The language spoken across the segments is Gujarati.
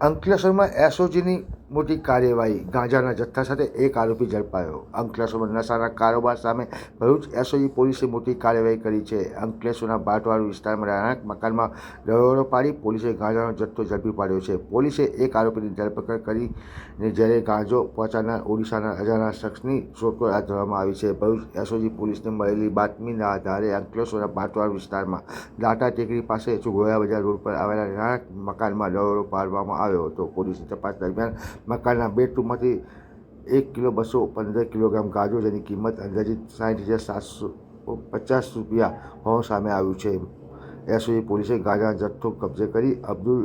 અંકલેશ્વરમાં એસઓજીની મોટી કાર્યવાહી, ગાંજાના જથ્થા સાથે એક આરોપી ઝડપાયો। અંકલેશ્વરમાં નશાના કારોબાર સામે ભરૂચ એસઓજી પોલીસે મોટી કાર્યવાહી કરી છે। અંકલેશ્વરના બાટવાડ વિસ્તારમાં રહેણાંક મકાનમાં દરોડો પાડી પોલીસે ગાંજાનો જથ્થો ઝડપી પાડ્યો છે। પોલીસે એક આરોપીની ધરપકડ કરીને જ્યારે ગાંજો પહોંચાડનાર ઓડિશાના અજાણ્યા શખ્સની શોધખોળ હાથ ધરવામાં આવી છે। ભરૂચ એસઓજી પોલીસને મળેલી બાતમીના આધારે અંકલેશ્વરના બાટવાડ વિસ્તારમાં દાટા ટેકરી પાસે ગોયા બજાર રોડ પર આવેલા રહેણાંક મકાનમાં દરોડો પાડવામાં આવ્યો હતો। પોલીસની તપાસ દરમિયાન મકાનના બેડરૂમમાંથી 1 કિલો 215 કિલોગ્રામ ગાંજો, જેની કિંમત અંદાજિત 60,750 રૂપિયા હોવાનું સામે આવ્યું છે। એસઓજી પોલીસે ગાંજાનો જથ્થો કબજે કરી અબ્દુલ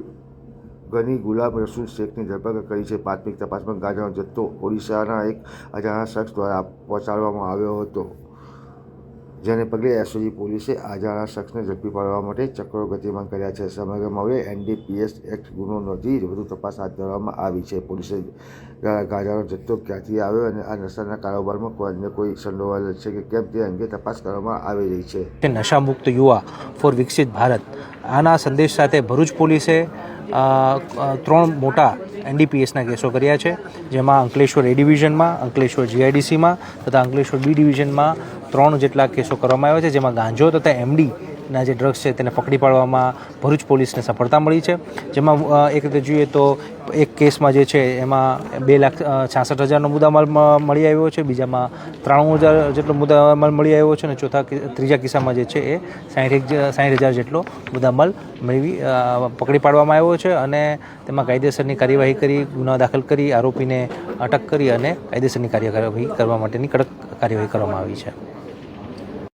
ગની ગુલામ રસૂલ શેખની ધરપકડ કરી છે। પ્રાથમિક તપાસમાં ગાંજાનો જથ્થો ઓડિશાના એક અજાણ્યા શખ્સ દ્વારા પહોંચાડવામાં આવ્યો હતો, જેને પગલે એસઓજી પોલીસે અજાણ્યા શખ્સને ઝડપી પાડવા માટે ચક્રો ગતિમાન કર્યા છે। સમગ્ર મામલે એનડીપીએસ એક્ટ ગુનો નોંધી વધુ તપાસ હાથ ધરવામાં આવી છે। પોલીસે ગાંજાનો જથ્થો ક્યાંથી આવ્યો અને આ નશાના કારોબારમાં કોઈ સંડોવાયેલ છે કે કેમ તે અંગે તપાસ કરવામાં આવી રહી છે। નશામુક્ત યુવા ફોર વિકસિત ભારત, આના સંદેશ સાથે ભરૂચ પોલીસે 3 મોટા એનડીપીએસના કેસો કર્યા છે, જેમાં અંકલેશ્વર એ ડિવિઝનમાં, અંકલેશ્વર જીઆઈડીસીમાં તથા અંકલેશ્વર બી ડિવિઝનમાં 3 જેટલા કેસો કરવામાં આવ્યા છે, જેમાં ગાંજો તથા એમડીના જે ડ્રગ્સ છે તેને પકડી પાડવામાં ભરૂચ પોલીસને સફળતા મળી છે। જેમાં એક રીતે જોઈએ તો એક કેસમાં જે છે એમાં 2,66,000નો મુદ્દામાલ મળી આવ્યો છે, બીજામાં 93,000 જેટલો મુદ્દામાલ મળી આવ્યો છે અને ત્રીજા કિસ્સામાં જે છે એ 60,000 જેટલો મુદ્દામાલ પકડી પાડવામાં આવ્યો છે અને તેમાં કાયદેસરની કાર્યવાહી કરી, ગુના દાખલ કરી, આરોપીને અટક કરી અને કાયદેસરની કાર્યવાહી કરવા માટેની કડક કાર્યવાહી કરવામાં આવી છે।